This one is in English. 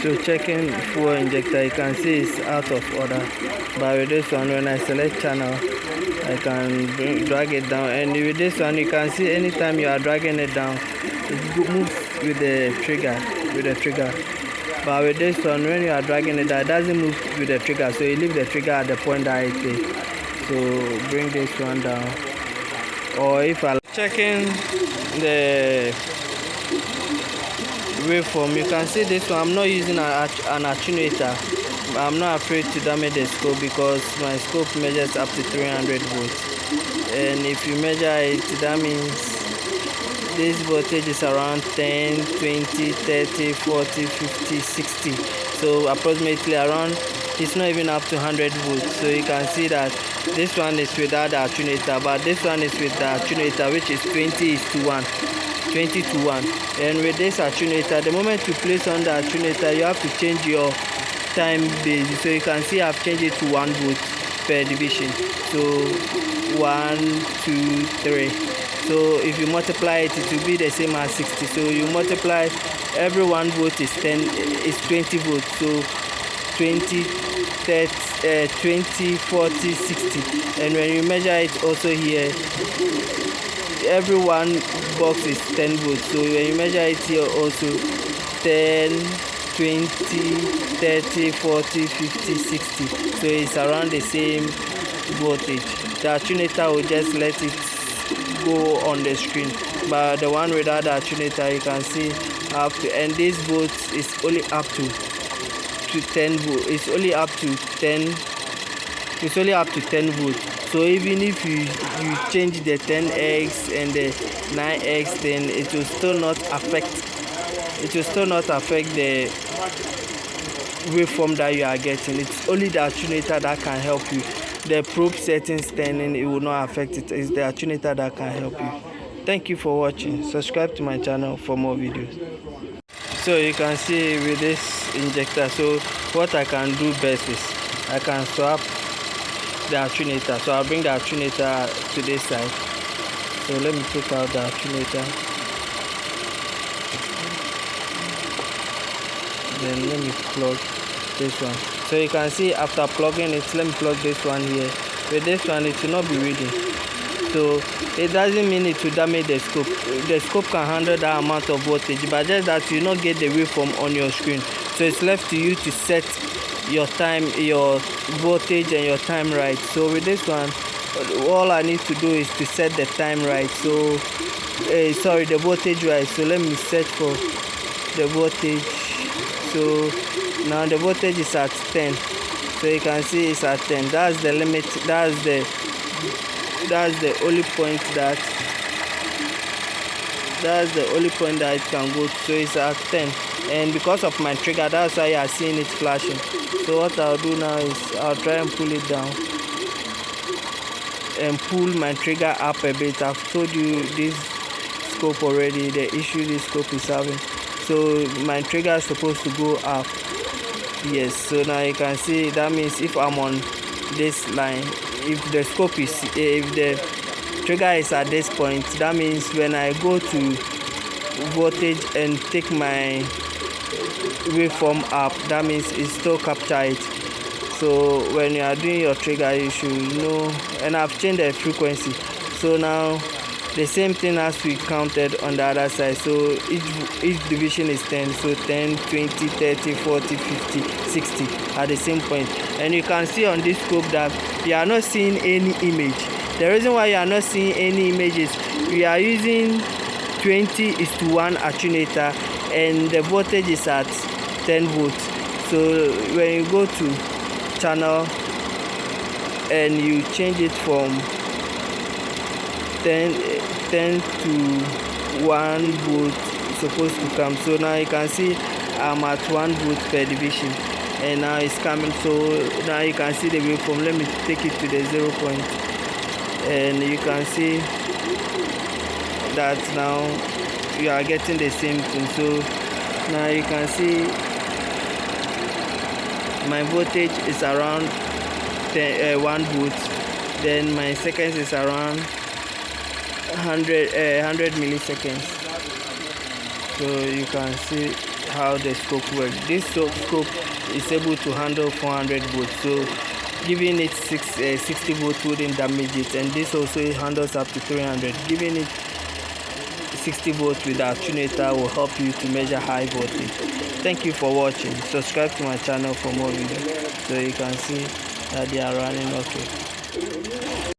So checking fuel injector, you can see it's out of order, but with this one, when I select channel, I can drag it down, and with this one you can see anytime you are dragging it down, it moves with the trigger, but with this one, when you are dragging it down, it doesn't move with the trigger, so you leave the trigger at the point that it is. So bring this one down, or if I checking the waveform, you can see this one. I'm not using an attenuator. I'm not afraid to damage the scope because my scope measures up to 300 volts, and if you measure it, that means this voltage is around 10, 20, 30, 40, 50, 60, so approximately around, it's not even up to 100 volts. So you can see that this one is without the attenuator, but this one is with the attenuator, which is 20:1, and with this attenuator, the moment you place on the attenuator, you have to change your time base. So you can see I've changed it to 1 volt per division, so 1, 2, 3. So if you multiply it, it will be the same as 60. So you multiply, every 1 volt is 20 volts. So 20, 30, 20, 40, 60. And when you measure it also here, every one box is 10 volts. So when you measure it here also, 10, 20, 30, 40, 50, 60. So it's around the same voltage. The attenuator will just let it go on the screen, but the one without the attenuator, you can see up to, and this volts is only up to 10 volts. It's only up to 10. It's only up to 10 volts. So even if you change the 10x and the 9x, then it will still not affect. It will still not affect the waveform that you are getting. It's only the attenuator that can help you. The probe settings turning, it will not affect it. It's the attenuator that can help you. Thank you for watching. Subscribe to my channel for more videos. So you can see with this injector, so what I can do best is I can swap the attenuator. So I'll bring the attenuator to this side. So let me take out the attenuator. Then let me plug this one. So you can see after plugging it, let me plug this one here. With this one, it will not be reading. So it doesn't mean it will damage the scope. The scope can handle that amount of voltage, but just that you not get the waveform on your screen. So it's left to you to set your time, your voltage and your time right. So with this one, all I need to do is to set the time right. So the voltage right. So let me set for the voltage. So now the voltage is at 10. So you can see it's at 10. That's the limit. That's the only point that it can go to. So it's at 10, and because of my trigger, that's why you are seeing it flashing. So what I'll do now is I'll try and pull it down and pull my trigger up a bit. I've told you this scope already, the issue this scope is having. So my trigger is supposed to go up. Yes, so now you can see, that means if I'm on this line, if the scope is, if the trigger is at this point, that means when I go to voltage and take my waveform up, that means it still capture it. So when you are doing your trigger, you should know, and I've changed the frequency. So now the same thing as we counted on the other side. So each division is 10. So 10, 20, 30, 40, 50, 60 at the same point. And you can see on this scope that you are not seeing any image. The reason why you are not seeing any image is we are using 20:1 attenuator, and the voltage is at 10 volts. So when you go to channel and you change it from 10 to 1 volt, it's supposed to come. So now you can see I'm at 1 volt per division, and now it's coming. So now you can see the waveform. Let me take it to the 0 point, and you can see that now you are getting the same thing. So now you can see my voltage is around 1 volt, then my seconds is around 100 milliseconds. So you can see how the scope works. This scope is able to handle 400 volts, so giving it 60 volts wouldn't damage it, and this also handles up to 300. Giving it 60 volts with the attenuator will help you to measure high voltage. Thank you for watching. Subscribe to my channel for more videos so you can see that they are running okay.